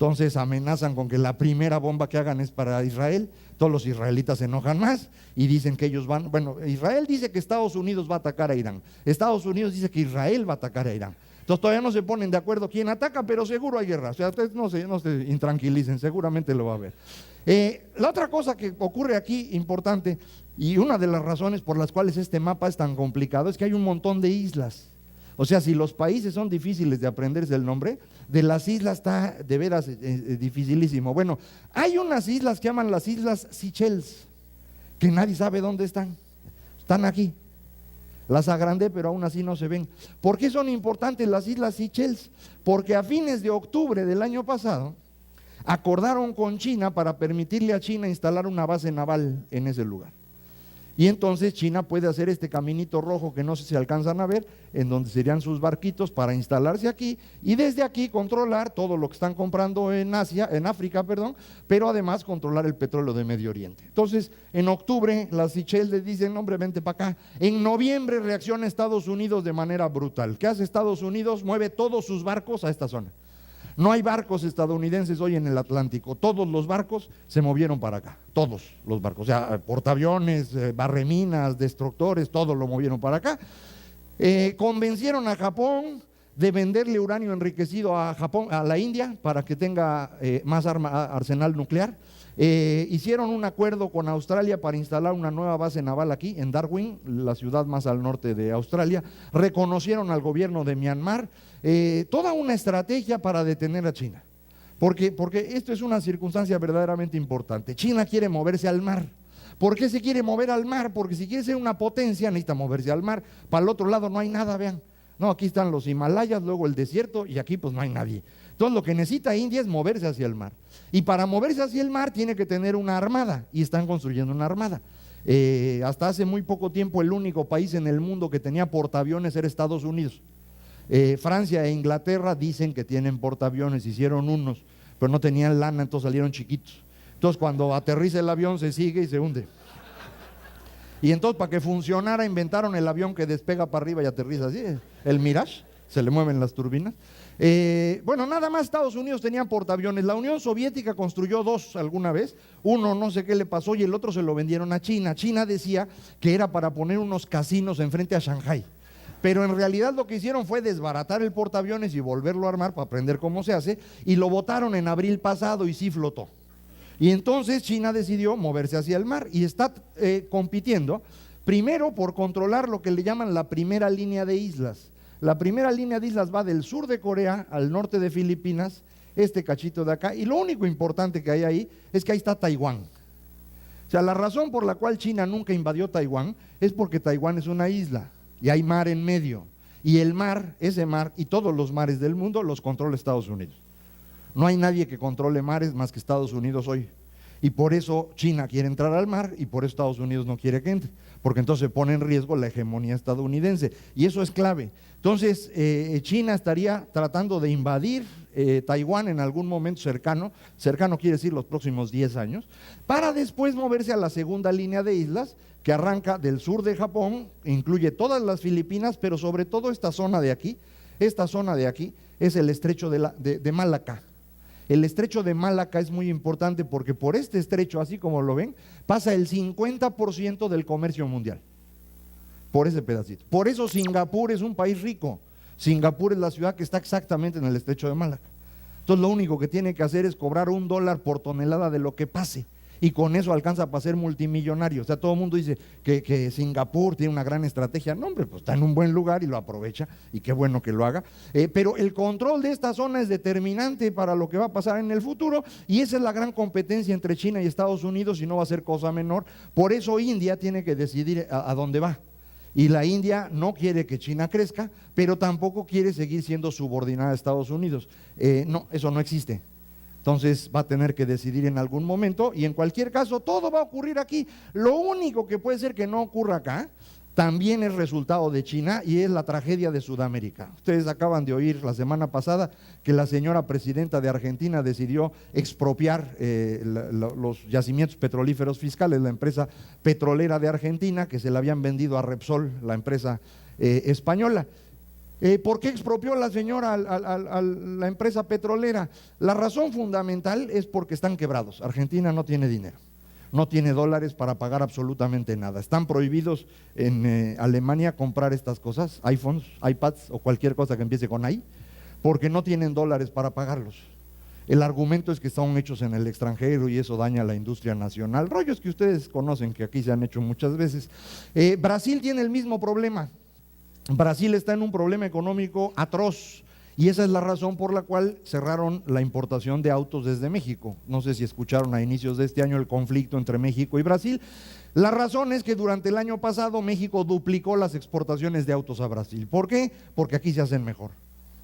Entonces amenazan con que la primera bomba que hagan es para Israel. Todos los israelitas se enojan más y dicen que ellos van, bueno, Israel dice que Estados Unidos va a atacar a Irán, Estados Unidos dice que Israel va a atacar a Irán. Entonces todavía no se ponen de acuerdo quién ataca, pero seguro hay guerra. O sea, ustedes no se intranquilicen, seguramente lo va a haber. La otra cosa que ocurre aquí importante, y una de las razones por las cuales este mapa es tan complicado, es que hay un montón de islas. O sea, si los países son difíciles de aprenderse el nombre, de las islas está de veras dificilísimo. Bueno, hay unas islas que llaman las Islas Seychelles, que nadie sabe dónde están. Están aquí. Las agrandé, pero aún así no se ven. ¿Por qué son importantes las Islas Seychelles? Porque a fines de octubre del año pasado acordaron con China para permitirle a China instalar una base naval en ese lugar. Y entonces China puede hacer este caminito rojo que no sé si alcanzan a ver, en donde serían sus barquitos para instalarse aquí y desde aquí controlar todo lo que están comprando en África, pero además controlar el petróleo de Medio Oriente. Entonces, en octubre las Seychelles le dicen, hombre, vente para acá. En noviembre reacciona Estados Unidos de manera brutal. ¿Qué hace Estados Unidos? Mueve todos sus barcos a esta zona. No hay barcos estadounidenses hoy en el Atlántico, todos los barcos se movieron para acá, todos los barcos, o sea, portaaviones, barreminas, destructores, todo lo movieron para acá. Convencieron a Japón de venderle uranio enriquecido a Japón, a la India, para que tenga más arsenal nuclear. Hicieron un acuerdo con Australia para instalar una nueva base naval aquí en Darwin, la ciudad más al norte de Australia. Reconocieron al gobierno de Myanmar, toda una estrategia para detener a China, porque esto es una circunstancia verdaderamente importante. China quiere moverse al mar. ¿Por qué se quiere mover al mar? Porque si quiere ser una potencia necesita moverse al mar. Para el otro lado no hay nada, vean. No, aquí están los Himalayas, luego el desierto y aquí pues no hay nadie. Entonces lo que necesita India es moverse hacia el mar. Y para moverse hacia el mar tiene que tener una armada y están construyendo una armada. Hasta hace muy poco tiempo el único país en el mundo que tenía portaaviones era Estados Unidos. Francia e Inglaterra dicen que tienen portaaviones, hicieron unos, pero no tenían lana, entonces salieron chiquitos. Entonces cuando aterriza el avión se sigue y se hunde. Y entonces para que funcionara inventaron el avión que despega para arriba y aterriza así, el Mirage, se le mueven las turbinas. Bueno, nada más Estados Unidos tenía portaaviones. La Unión Soviética construyó dos alguna vez, uno no sé qué le pasó y el otro se lo vendieron a China. China decía que era para poner unos casinos enfrente a Shanghái, pero en realidad lo que hicieron fue desbaratar el portaaviones y volverlo a armar para aprender cómo se hace, y lo botaron en abril pasado y sí flotó. Y entonces China decidió moverse hacia el mar y está compitiendo primero por controlar lo que le llaman la primera línea de islas. La primera línea de islas va del sur de Corea al norte de Filipinas, este cachito de acá, y lo único importante que hay ahí es que ahí está Taiwán. O sea, la razón por la cual China nunca invadió Taiwán es porque Taiwán es una isla y hay mar en medio, y el mar, ese mar y todos los mares del mundo los controla Estados Unidos. No hay nadie que controle mares más que Estados Unidos hoy. Y por eso China quiere entrar al mar y por eso Estados Unidos no quiere que entre, porque entonces se pone en riesgo la hegemonía estadounidense. Y eso es clave. Entonces China estaría tratando de invadir Taiwán en algún momento cercano quiere decir los próximos 10 años, para después moverse a la segunda línea de islas que arranca del sur de Japón, incluye todas las Filipinas, pero sobre todo esta zona de aquí es el estrecho de Malaca. El estrecho de Malaca es muy importante porque por este estrecho, así como lo ven, pasa el 50% del comercio mundial, por ese pedacito. Por eso Singapur es un país rico. Singapur es la ciudad que está exactamente en el estrecho de Malaca. Entonces lo único que tiene que hacer es cobrar $1 por tonelada de lo que pase, y con eso alcanza para ser multimillonario. O sea, todo el mundo dice que Singapur tiene una gran estrategia. No, hombre, pues está en un buen lugar y lo aprovecha, y qué bueno que lo haga. Pero el control de esta zona es determinante para lo que va a pasar en el futuro, y esa es la gran competencia entre China y Estados Unidos, y no va a ser cosa menor. Por eso India tiene que decidir a dónde va. Y la India no quiere que China crezca, pero tampoco quiere seguir siendo subordinada a Estados Unidos. No, eso no existe. Entonces va a tener que decidir en algún momento, y en cualquier caso todo va a ocurrir aquí. Lo único que puede ser que no ocurra acá también es resultado de China, y es la tragedia de Sudamérica. Ustedes acaban de oír la semana pasada que la señora presidenta de Argentina decidió expropiar los yacimientos petrolíferos fiscales, la empresa petrolera de Argentina, que se la habían vendido a Repsol, la empresa española. ¿Por qué expropió la señora a la empresa petrolera? La razón fundamental es porque están quebrados. Argentina no tiene dinero, no tiene dólares para pagar absolutamente nada. Están prohibidos en Alemania comprar estas cosas, iPhones, iPads o cualquier cosa que empiece con i, porque no tienen dólares para pagarlos. El argumento es que son hechos en el extranjero y eso daña a la industria nacional. Rollos que ustedes conocen, que aquí se han hecho muchas veces. Brasil tiene el mismo problema. Brasil está en un problema económico atroz y esa es la razón por la cual cerraron la importación de autos desde México. No sé si escucharon a inicios de este año el conflicto entre México y Brasil. La razón es que durante el año pasado México duplicó las exportaciones de autos a Brasil. ¿Por qué? Porque aquí se hacen mejor.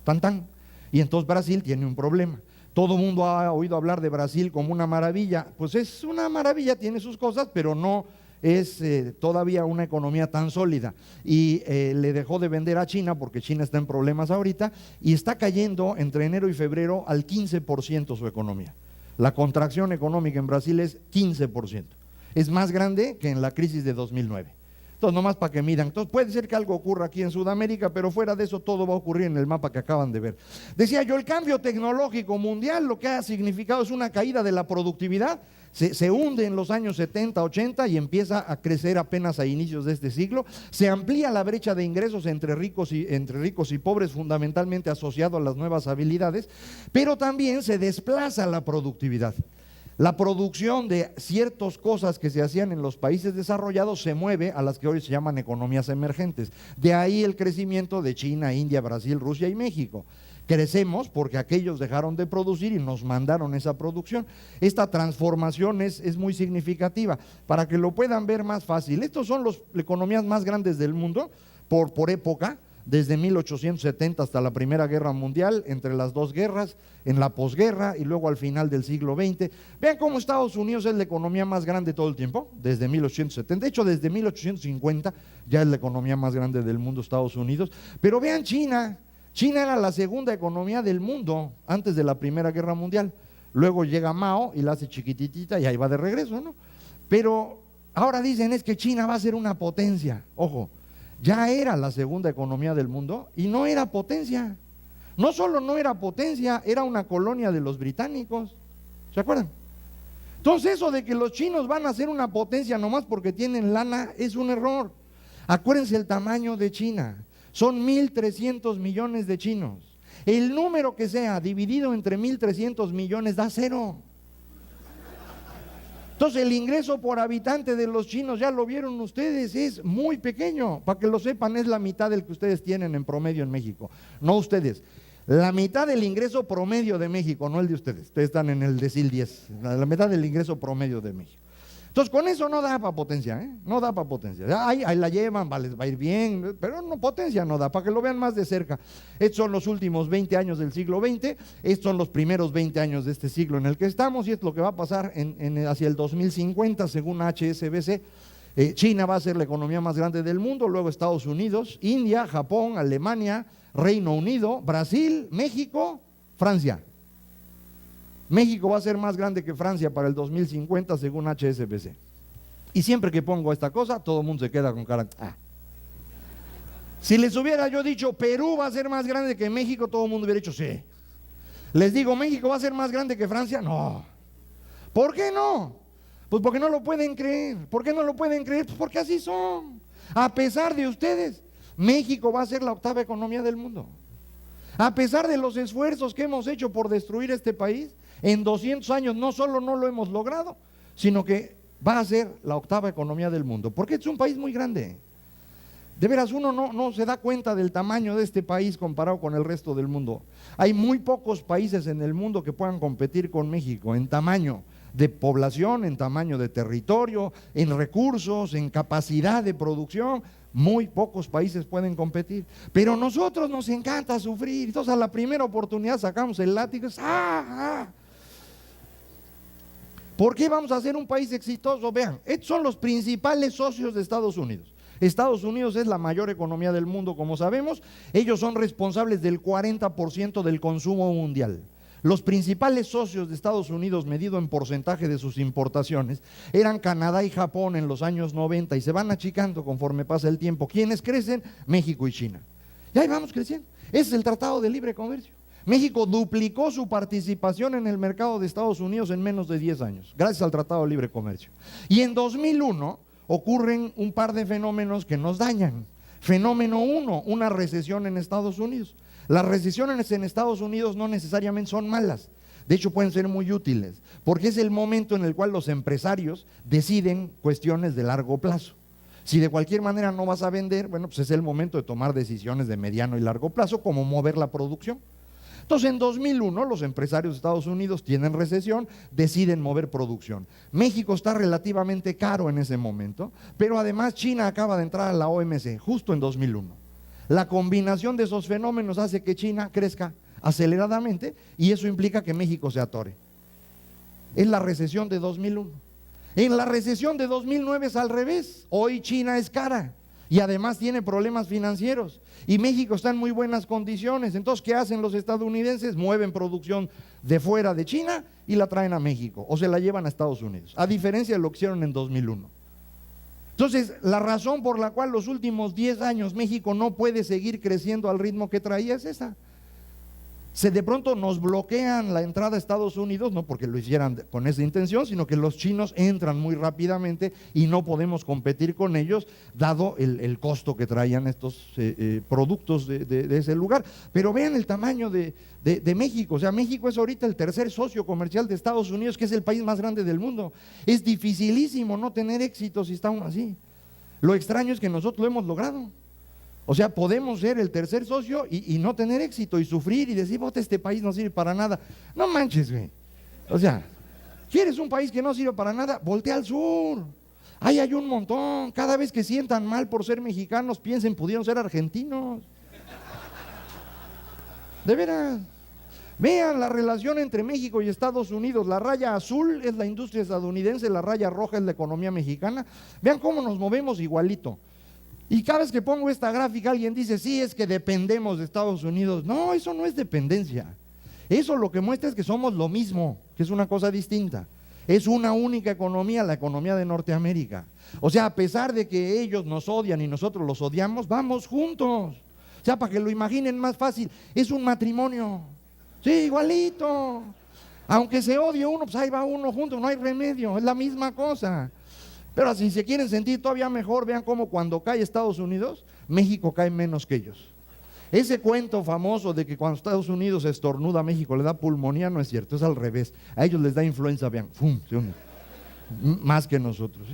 Tan tan. Y entonces Brasil tiene un problema. Todo el mundo ha oído hablar de Brasil como una maravilla. Pues es una maravilla, tiene sus cosas, pero no es todavía una economía tan sólida y le dejó de vender a China porque China está en problemas ahorita y está cayendo entre enero y febrero al 15% su economía. La contracción económica en Brasil es 15%, es más grande que en la crisis de 2009. Entonces, nomás para que miran. Entonces, puede ser que algo ocurra aquí en Sudamérica, pero fuera de eso todo va a ocurrir en el mapa que acaban de ver. Decía yo, el cambio tecnológico mundial lo que ha significado es una caída de la productividad. Se hunde en los años 70, 80 y empieza a crecer apenas a inicios de este siglo. Se amplía la brecha de ingresos entre ricos y pobres, fundamentalmente asociado a las nuevas habilidades, pero también se desplaza la productividad. La producción de ciertas cosas que se hacían en los países desarrollados se mueve a las que hoy se llaman economías emergentes. De ahí el crecimiento de China, India, Brasil, Rusia y México. Crecemos porque aquellos dejaron de producir y nos mandaron esa producción. Esta transformación es muy significativa. Para que lo puedan ver más fácil, estos son las economías más grandes del mundo por época, desde 1870 hasta la Primera Guerra Mundial, entre las dos guerras, en la posguerra y luego al final del siglo XX. Vean cómo Estados Unidos es la economía más grande todo el tiempo, desde 1870, de hecho desde 1850 ya es la economía más grande del mundo Estados Unidos, pero vean China. China era la segunda economía del mundo antes de la Primera Guerra Mundial. Luego llega Mao y la hace chiquititita y ahí va de regreso, ¿no? Pero ahora dicen es que China va a ser una potencia. Ojo, ya era la segunda economía del mundo y no era potencia. No solo no era potencia, era una colonia de los británicos. ¿Se acuerdan? Entonces eso de que los chinos van a ser una potencia nomás porque tienen lana es un error. Acuérdense el tamaño de China. Son 1.300 millones de chinos. El número que sea dividido entre 1.300 millones da cero. Entonces el ingreso por habitante de los chinos, ya lo vieron ustedes, es muy pequeño. Para que lo sepan, es la mitad del que ustedes tienen en promedio en México. No ustedes. La mitad del ingreso promedio de México, no el de ustedes. Ustedes están en el decil 10. La mitad del ingreso promedio de México. Entonces con eso no da para potencia, no da para potencia. Ahí la llevan, les va a ir bien, pero no, potencia no da, para que lo vean más de cerca. Estos son los últimos 20 años del siglo XX, estos son los primeros 20 años de este siglo en el que estamos y es lo que va a pasar hacia el 2050 según HSBC. China va a ser la economía más grande del mundo, luego Estados Unidos, India, Japón, Alemania, Reino Unido, Brasil, México, Francia. México va a ser más grande que Francia para el 2050 según HSBC. Y siempre que pongo esta cosa, todo el mundo se queda con cara. Si les hubiera yo dicho Perú va a ser más grande que México, todo el mundo hubiera dicho sí. Les digo México va a ser más grande que Francia, no. ¿Por qué no? Pues porque no lo pueden creer. ¿Por qué no lo pueden creer? Pues porque así son. A pesar de ustedes, México va a ser la octava economía del mundo. A pesar de los esfuerzos que hemos hecho por destruir este país, en 200 años no solo no lo hemos logrado, sino que va a ser la octava economía del mundo, porque es un país muy grande. De veras, uno no se da cuenta del tamaño de este país comparado con el resto del mundo. Hay muy pocos países en el mundo que puedan competir con México en tamaño de población, en tamaño de territorio, en recursos, en capacidad de producción. Muy pocos países pueden competir, pero nosotros nos encanta sufrir. Entonces a la primera oportunidad sacamos el látigo. ¿Por qué vamos a ser un país exitoso? Vean, estos son los principales socios de Estados Unidos. Estados Unidos es la mayor economía del mundo, como sabemos. Ellos son responsables del 40% del consumo mundial. Los principales socios de Estados Unidos, medido en porcentaje de sus importaciones, eran Canadá y Japón en los años 90 y se van achicando conforme pasa el tiempo. ¿Quiénes crecen? México y China. Y ahí vamos creciendo. Ese es el Tratado de Libre Comercio. México duplicó su participación en el mercado de Estados Unidos en menos de 10 años, gracias al Tratado de Libre Comercio. Y en 2001 ocurren un par de fenómenos que nos dañan. Fenómeno 1, una recesión en Estados Unidos. Las recesiones en Estados Unidos no necesariamente son malas, de hecho pueden ser muy útiles, porque es el momento en el cual los empresarios deciden cuestiones de largo plazo. Si de cualquier manera no vas a vender, bueno, pues es el momento de tomar decisiones de mediano y largo plazo, como mover la producción. Entonces, en 2001, los empresarios de Estados Unidos tienen recesión, deciden mover producción. México está relativamente caro en ese momento, pero además China acaba de entrar a la OMC, justo en 2001. La combinación de esos fenómenos hace que China crezca aceleradamente y eso implica que México se atore. Es la recesión de 2001. En la recesión de 2009 es al revés. Hoy China es cara y además tiene problemas financieros y México está en muy buenas condiciones. Entonces, ¿qué hacen los estadounidenses? Mueven producción de fuera de China y la traen a México o se la llevan a Estados Unidos, a diferencia de lo que hicieron en 2001. Entonces, la razón por la cual los últimos 10 años México no puede seguir creciendo al ritmo que traía es esa. De pronto nos bloquean la entrada a Estados Unidos, no porque lo hicieran con esa intención, sino que los chinos entran muy rápidamente y no podemos competir con ellos, dado el costo que traían estos productos de ese lugar. Pero vean el tamaño de México, o sea, México es ahorita el tercer socio comercial de Estados Unidos, que es el país más grande del mundo. Es dificilísimo no tener éxito si está uno así. Lo extraño es que nosotros lo hemos logrado. O sea, podemos ser el tercer socio y no tener éxito y sufrir y decir, bote, este país no sirve para nada. No manches, güey. O sea, ¿quieres un país que no sirve para nada? Voltea al sur. Ahí hay un montón. Cada vez que sientan mal por ser mexicanos, piensen, pudieron ser argentinos. De veras. Vean la relación entre México y Estados Unidos. La raya azul es la industria estadounidense, la raya roja es la economía mexicana. Vean cómo nos movemos igualito. Y cada vez que pongo esta gráfica alguien dice, sí, es que dependemos de Estados Unidos. No, eso no es dependencia. Eso lo que muestra es que somos lo mismo, que es una cosa distinta. Es una única economía, la economía de Norteamérica. O sea, a pesar de que ellos nos odian y nosotros los odiamos, vamos juntos. O sea, para que lo imaginen más fácil, es un matrimonio. Sí, igualito. Aunque se odie uno, pues ahí va uno junto, no hay remedio, es la misma cosa. Pero si se quieren sentir todavía mejor, vean cómo cuando cae Estados Unidos, México cae menos que ellos. Ese cuento famoso de que cuando Estados Unidos estornuda, México le da pulmonía, no es cierto, es al revés. A ellos les da influenza, vean, ¡fum!, se hunde. Más que nosotros.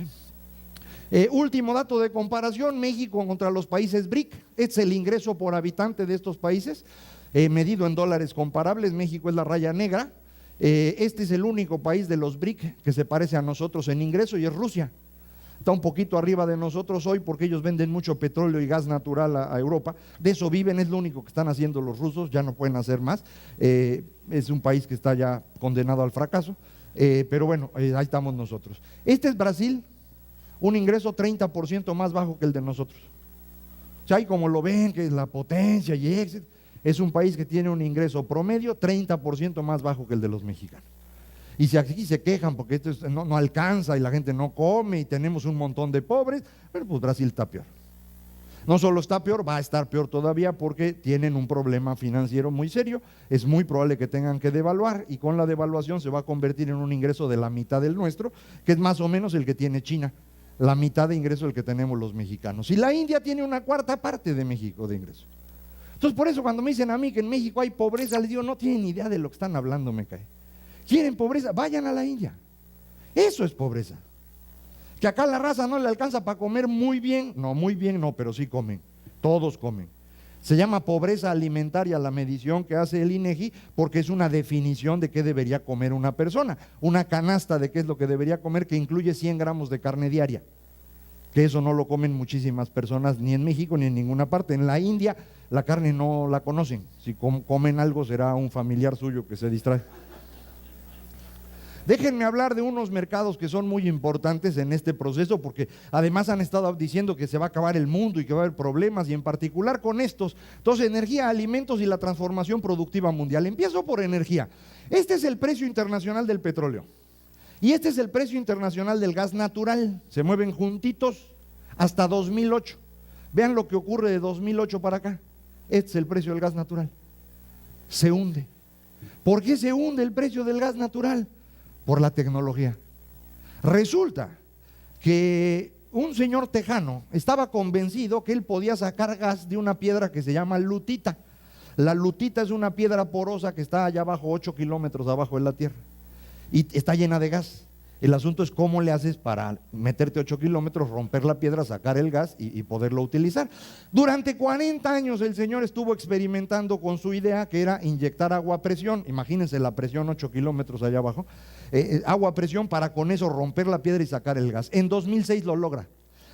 Último dato de comparación, México contra los países BRIC. Este es el ingreso por habitante de estos países, medido en dólares comparables. México es la raya negra. Este es el único país de los BRIC que se parece a nosotros en ingreso y es Rusia. Está un poquito arriba de nosotros hoy porque ellos venden mucho petróleo y gas natural a Europa. De eso viven, es lo único que están haciendo los rusos, ya no pueden hacer más. Es un país que está ya condenado al fracaso, pero bueno, ahí estamos nosotros. Este es Brasil, un ingreso 30% más bajo que el de nosotros. O sea, ahí como lo ven, que es la potencia y éxito, es un país que tiene un ingreso promedio 30% más bajo que el de los mexicanos. Y si aquí se quejan porque esto no alcanza y la gente no come y tenemos un montón de pobres, pero pues Brasil está peor. No solo está peor, va a estar peor todavía porque tienen un problema financiero muy serio. Es muy probable que tengan que devaluar y con la devaluación se va a convertir en un ingreso de la mitad del nuestro, que es más o menos el que tiene China, la mitad de ingreso del que tenemos los mexicanos. Y la India tiene una cuarta parte de México de ingreso. Entonces por eso cuando me dicen a mí que en México hay pobreza, les digo, no tienen ni idea de lo que están hablando, me cae. ¿Quieren pobreza? Vayan a la India. Eso es pobreza. Que acá la raza no le alcanza para comer muy bien. No, muy bien no, pero sí comen. Todos comen. Se llama pobreza alimentaria la medición que hace el INEGI porque es una definición de qué debería comer una persona. Una canasta de qué es lo que debería comer que incluye 100 gramos de carne diaria. Que eso no lo comen muchísimas personas ni en México ni en ninguna parte. En la India la carne no la conocen. Si comen algo será un familiar suyo que se distrae. Déjenme hablar de unos mercados que son muy importantes en este proceso porque además han estado diciendo que se va a acabar el mundo y que va a haber problemas y en particular con estos. Entonces, energía, alimentos y la transformación productiva mundial. Empiezo por energía. Este es el precio internacional del petróleo y este es el precio internacional del gas natural. Se mueven juntitos hasta 2008. Vean lo que ocurre de 2008 para acá. Este es el precio del gas natural. Se hunde. ¿Por qué se hunde el precio del gas natural? Por la tecnología. Resulta que un señor tejano estaba convencido que él podía sacar gas de una piedra que se llama lutita. La lutita es una piedra porosa que está allá abajo, 8 kilómetros abajo de la tierra, y está llena de gas. El asunto es cómo le haces para meterte 8 kilómetros, romper la piedra, sacar el gas y poderlo utilizar. Durante 40 años el señor estuvo experimentando con su idea, que era inyectar agua a presión. Imagínense la presión, 8 kilómetros allá abajo, agua a presión para con eso romper la piedra y sacar el gas. En 2006 lo logra.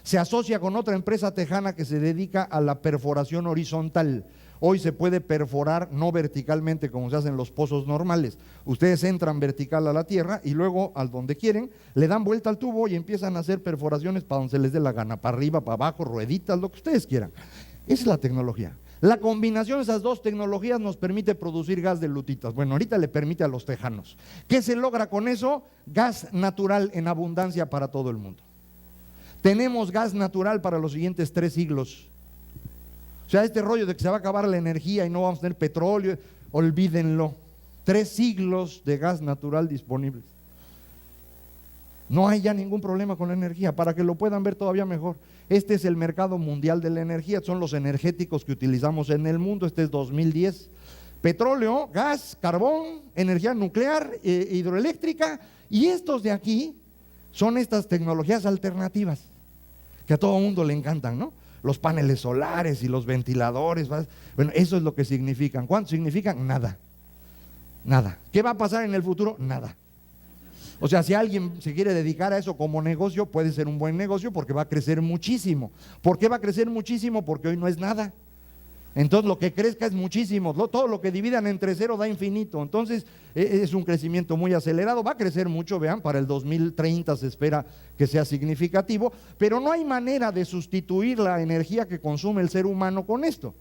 Se asocia con otra empresa tejana que se dedica a la perforación horizontal. Hoy se puede perforar no verticalmente como se hacen los pozos normales. Ustedes entran vertical a la tierra y luego al donde quieren le dan vuelta al tubo y empiezan a hacer perforaciones para donde se les dé la gana, para arriba, para abajo, rueditas, lo que ustedes quieran. Esa es la tecnología. La combinación de esas dos tecnologías nos permite producir gas de lutitas. Bueno, ahorita le permite a los tejanos. ¿Qué se logra con eso? Gas natural en abundancia para todo el mundo. Tenemos gas natural para los siguientes 3 siglos. O sea, este rollo de que se va a acabar la energía y no vamos a tener petróleo, olvídenlo. 3 siglos de gas natural disponibles. No hay ya ningún problema con la energía, para que lo puedan ver todavía mejor. Este es el mercado mundial de la energía, son los energéticos que utilizamos en el mundo. Este es 2010. Petróleo, gas, carbón, energía nuclear, hidroeléctrica, y estos de aquí son estas tecnologías alternativas que a todo mundo le encantan, ¿no? Los paneles solares y los ventiladores. Bueno, eso es lo que significan. ¿Cuánto significan? Nada. Nada. ¿Qué va a pasar en el futuro? Nada. O sea, si alguien se quiere dedicar a eso como negocio, puede ser un buen negocio porque va a crecer muchísimo. ¿Por qué va a crecer muchísimo? Porque hoy no es nada. Entonces lo que crezca es muchísimo, todo lo que dividan entre cero da infinito. Entonces es un crecimiento muy acelerado, va a crecer mucho, vean, para el 2030 se espera que sea significativo, pero no hay manera de sustituir la energía que consume el ser humano con esto.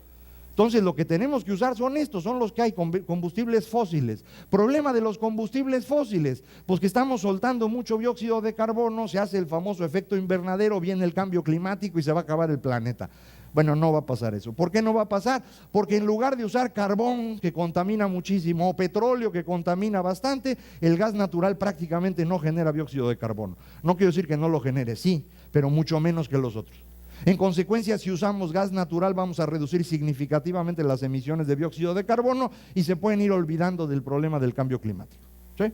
Entonces lo que tenemos que usar son estos, son los que hay, combustibles fósiles. Problema de los combustibles fósiles, pues que estamos soltando mucho dióxido de carbono, se hace el famoso efecto invernadero, viene el cambio climático y se va a acabar el planeta. Bueno, no va a pasar eso. ¿Por qué no va a pasar? Porque en lugar de usar carbón, que contamina muchísimo, o petróleo, que contamina bastante, el gas natural prácticamente no genera dióxido de carbono. No quiero decir que no lo genere, sí, pero mucho menos que los otros. En consecuencia, si usamos gas natural, vamos a reducir significativamente las emisiones de dióxido de carbono y se pueden ir olvidando del problema del cambio climático. ¿Sí?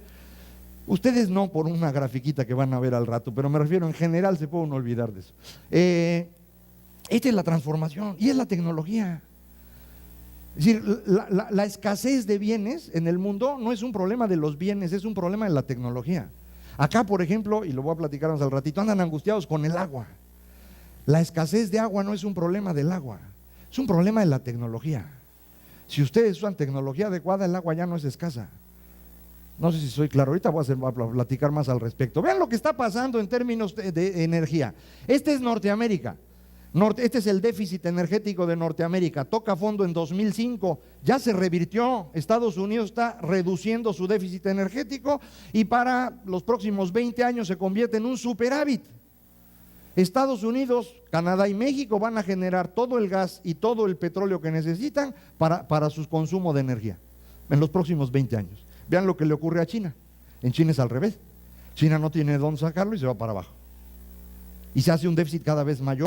Ustedes no por una grafiquita que van a ver al rato, pero me refiero en general, se pueden olvidar de eso. Esta es la transformación y es la tecnología. Es decir, la escasez de bienes en el mundo no es un problema de los bienes, es un problema de la tecnología. Acá, por ejemplo, y lo voy a platicar más al ratito, andan angustiados con el agua. La escasez de agua no es un problema del agua, es un problema de la tecnología. Si ustedes usan tecnología adecuada, el agua ya no es escasa. No sé si soy claro, ahorita voy a platicar más al respecto. Vean lo que está pasando en términos de energía. Este es Norteamérica. Este es el déficit energético de Norteamérica, toca fondo en 2005, ya se revirtió, Estados Unidos está reduciendo su déficit energético y para los próximos 20 años se convierte en un superávit. Estados Unidos, Canadá y México van a generar todo el gas y todo el petróleo que necesitan para su consumo de energía en los próximos 20 años. Vean lo que le ocurre a China, en China es al revés, China no tiene dónde sacarlo y se va para abajo y se hace un déficit cada vez mayor.